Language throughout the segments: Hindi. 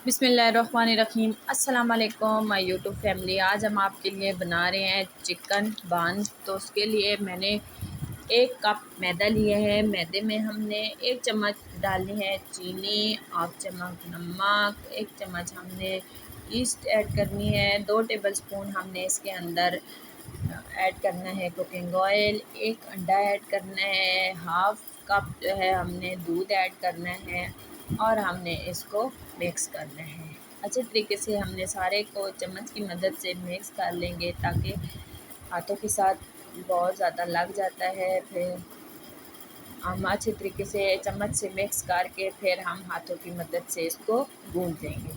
बिस्मिल्लाहिर्रहमानिर्रहीम। अस्सलाम वालेकुम माय यूट्यूब फैमिली। आज हम आपके लिए बना रहे हैं चिकन बांस। तो उसके लिए मैंने 1 कप मैदा लिया है। मैदे में हमने 1 चम्मच डालनी है चीनी, हाफ चम्मच नमक, 1 चम्मच हमने ईस्ट ऐड करनी है, 2 टेबलस्पून हमने इसके अंदर ऐड करना है कुकिंग ऑयल, 1 अंडा ऐड करना है, हाफ कप जो है हमने दूध ऐड करना है और हमने इसको मिक्स करना है। अच्छे तरीके से हमने सारे को चम्मच की मदद से मिक्स कर लेंगे ताकि हाथों के साथ बहुत ज़्यादा लग जाता है। फिर हम अच्छे तरीके से चम्मच से मिक्स करके फिर हम हाथों की मदद से इसको गूंद लेंगे।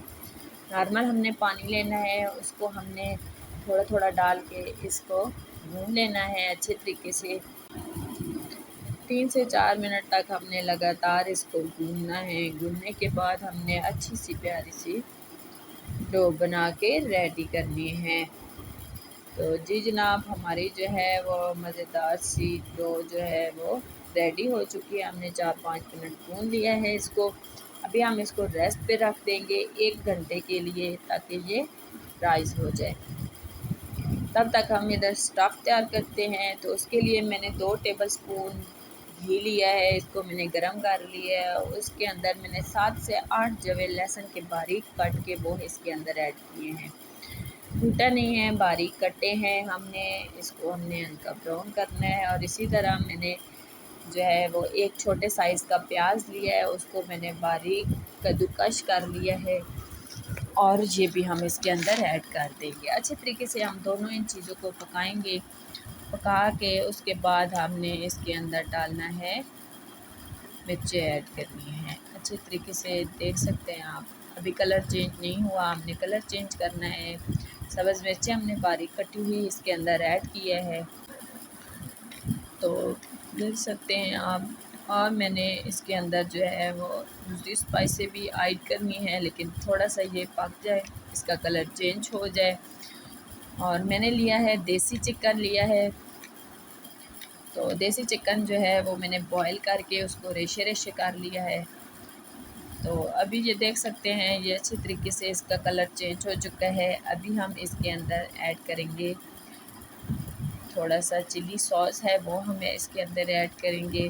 नॉर्मल हमने पानी लेना है, उसको हमने थोड़ा थोड़ा डाल के इसको गूंद लेना है अच्छे तरीके से। 3 से 4 मिनट तक हमने लगातार इसको गूंदना है। गूंदने के बाद हमने अच्छी सी प्यारी सी डो बना के रेडी करनी है। तो जी जनाब, हमारी जो है वो मज़ेदार सी डो जो है वो रेडी हो चुकी है। हमने 4-5 मिनट गूंद लिया है इसको। अभी हम इसको रेस्ट पे रख देंगे 1 घंटे के लिए ताकि ये राइस हो जाए। तब तक हम इधर स्टफ़ तैयार करते हैं। तो उसके लिए मैंने 2 टेबलस्पून घी लिया है, इसको मैंने गरम कर लिया है। उसके अंदर मैंने 7 से 8 जवे लहसुन के बारीक कट के वो इसके अंदर ऐड किए हैं। टूटा नहीं है, बारीक कटे हैं हमने। इसको हमने हल्का ब्राउन करना है। और इसी तरह मैंने जो है वो 1 छोटे साइज़ का प्याज लिया है, उसको मैंने बारीक कद्दूकश कर लिया है और ये भी हम इसके अंदर ऐड कर देंगे। अच्छे तरीके से हम दोनों इन चीज़ों को पकाएंगे। पका के उसके बाद हमने इसके अंदर डालना है, मिर्चें ऐड करनी है। अच्छे तरीके से देख सकते हैं आप, अभी कलर चेंज नहीं हुआ, हमने कलर चेंज करना है। सब्ज़ मिर्चें हमने बारीक कटी हुई इसके अंदर ऐड किया है, तो देख सकते हैं आप। और मैंने इसके अंदर जो है वो दूसरी स्पाइसें भी ऐड करनी है, लेकिन थोड़ा सा ये पक जाए, इसका कलर चेंज हो जाए। और मैंने लिया है देसी चिकन लिया है। तो देसी चिकन जो है वो मैंने बॉईल करके उसको रेशे रेशे कर लिया है। तो अभी ये देख सकते हैं ये अच्छे तरीके से इसका कलर चेंज हो चुका है। अभी हम इसके अंदर ऐड करेंगे थोड़ा सा चिली सॉस है, वो हमें इसके अंदर ऐड करेंगे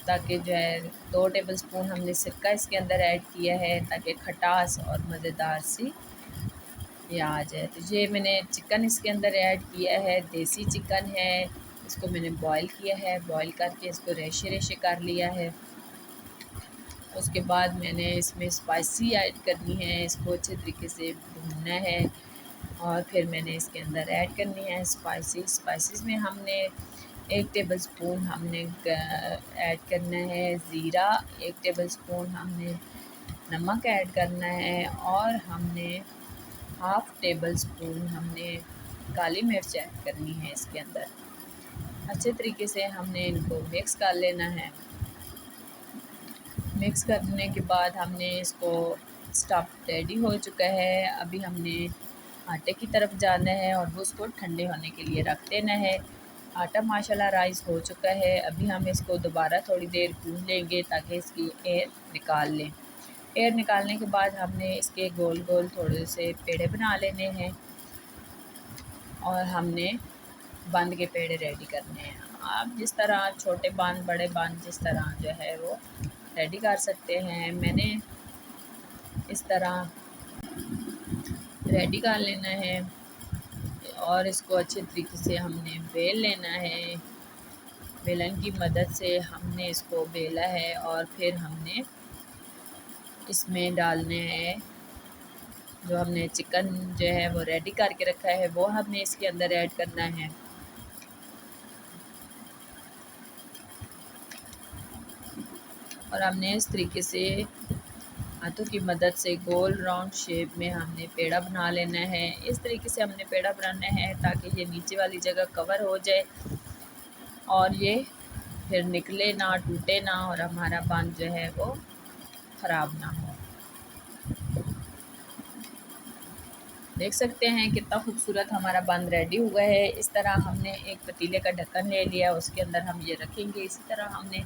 ताकि जो है 2 टेबलस्पून हमने सिरका इसके अंदर ऐड किया है ताकि खटास और मज़ेदार सी ये आ जाए। तो ये मैंने चिकन इसके अंदर ऐड किया है, देसी चिकन है, इसको मैंने बॉईल किया है, बॉईल करके इसको रेशे रेशे कर लिया है। उसके बाद मैंने इसमें स्पाइसी ऐड करनी है, इसको अच्छे तरीके से भूनना है और फिर मैंने इसके अंदर ऐड करनी है स्पाइसेस में हमने 1 टेबलस्पून हमने ऐड करना है ज़ीरा, 1 टेबलस्पून हमने नमक ऐड करना है और हमने हाफ़ टेबल स्पून हमने काली मिर्च ऐड करनी है इसके अंदर। अच्छे तरीके से हमने इनको मिक्स कर लेना है। मिक्स करने के बाद हमने इसको स्टफ़ रेडी हो चुका है। अभी हमने आटे की तरफ जाना है और वो उसको ठंडे होने के लिए रख देना है। आटा माशाल्लाह राइस हो चुका है। अभी हम इसको दोबारा थोड़ी देर गूँध लेंगे ताकि इसकी एयर निकाल लें। एयर निकालने के बाद हमने इसके गोल गोल थोड़े से पेड़े बना लेने हैं और हमने बंद के पेड़े रेडी करने हैं। आप जिस तरह छोटे बांध बड़े बांध जिस तरह जो है वो रेडी कर सकते हैं। मैंने इस तरह रेडी कर लेना है और इसको अच्छे तरीके से हमने बेल लेना है। बेलन की मदद से हमने इसको बेला है और फिर हमने इसमें डालने हैं जो हमने चिकन जो है वो रेडी करके रखा है, वो हमने इसके अंदर ऐड करना है। और हमने इस तरीके से हाथों की मदद से गोल राउंड शेप में हमने पेड़ा बना लेना है। इस तरीके से हमने पेड़ा बनाना है ताकि ये नीचे वाली जगह कवर हो जाए और ये फिर निकले ना, टूटे ना और हमारा बन जो है वो ख़राब ना हो। देख सकते हैं कितना खूबसूरत हमारा बंद रेडी हुआ है। इस तरह हमने एक पतीले का ढक्कन ले लिया, उसके अंदर हम ये रखेंगे। इसी तरह हमने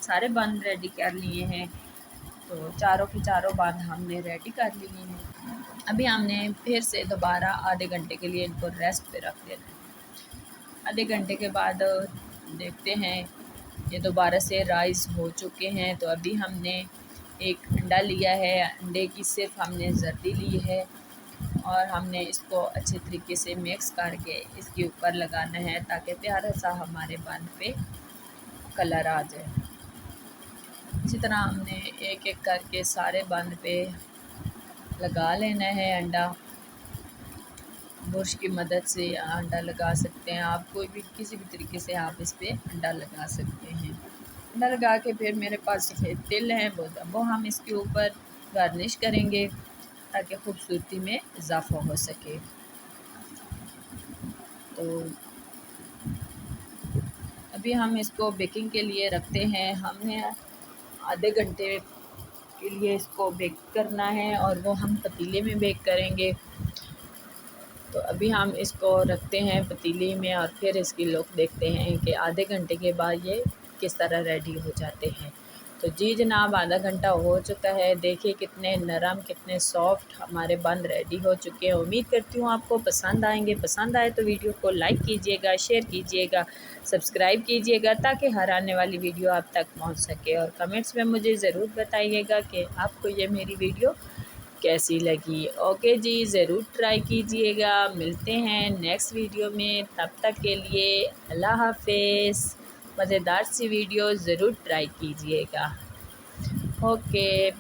सारे बंद रेडी कर लिए हैं। तो चारों के चारों बांध हमने रेडी कर लिए हैं। अभी हमने फिर से दोबारा आधे घंटे के लिए इनको रेस्ट पे रख देना है। आधे घंटे के बाद देखते हैं ये दोबारा से राइस हो चुके हैं। तो अभी हमने एक अंडा लिया है, अंडे की सिर्फ हमने जर्दी ली है और हमने इसको अच्छे तरीके से मिक्स करके इसके ऊपर लगाना है ताकि प्यारा सा हमारे बन पे कलर आ जाए। इसी तरह हमने एक एक करके सारे बंद पे लगा लेना है अंडा। बुर्श की मदद से अंडा लगा सकते हैं आप, कोई भी किसी भी तरीके से आप इस पर अंडा लगा सकते हैं। अंडा लगा के फिर मेरे पास सफ़ेद तिल है, वो हम इसके ऊपर गार्निश करेंगे ताकि खूबसूरती में इजाफ़ा हो सके। तो अभी हम इसको बेकिंग के लिए रखते हैं। हमने आधे घंटे के लिए इसको बेक करना है और वो हम पतीले में बेक करेंगे। तो अभी हम इसको रखते हैं पतीली में और फिर इसकी लुक देखते हैं कि आधे घंटे के बाद ये किस तरह रेडी हो जाते हैं। तो जी जनाब, आधा घंटा हो चुका है। देखिए कितने नरम, कितने सॉफ्ट हमारे बंद रेडी हो चुके हैं। उम्मीद करती हूँ आपको पसंद आएंगे। पसंद आए तो वीडियो को लाइक कीजिएगा, शेयर कीजिएगा, सब्सक्राइब कीजिएगा ताकि हर आने वाली वीडियो आप तक पहुँच सके। और कमेंट्स में मुझे ज़रूर बताइएगा कि आपको ये मेरी वीडियो कैसी लगी। ओके जी, ज़रूर ट्राई कीजिएगा। मिलते हैं नेक्स्ट वीडियो में, तब तक के लिए अल्लाह हाफिज़। मज़ेदार सी वीडियो ज़रूर ट्राई कीजिएगा। ओके।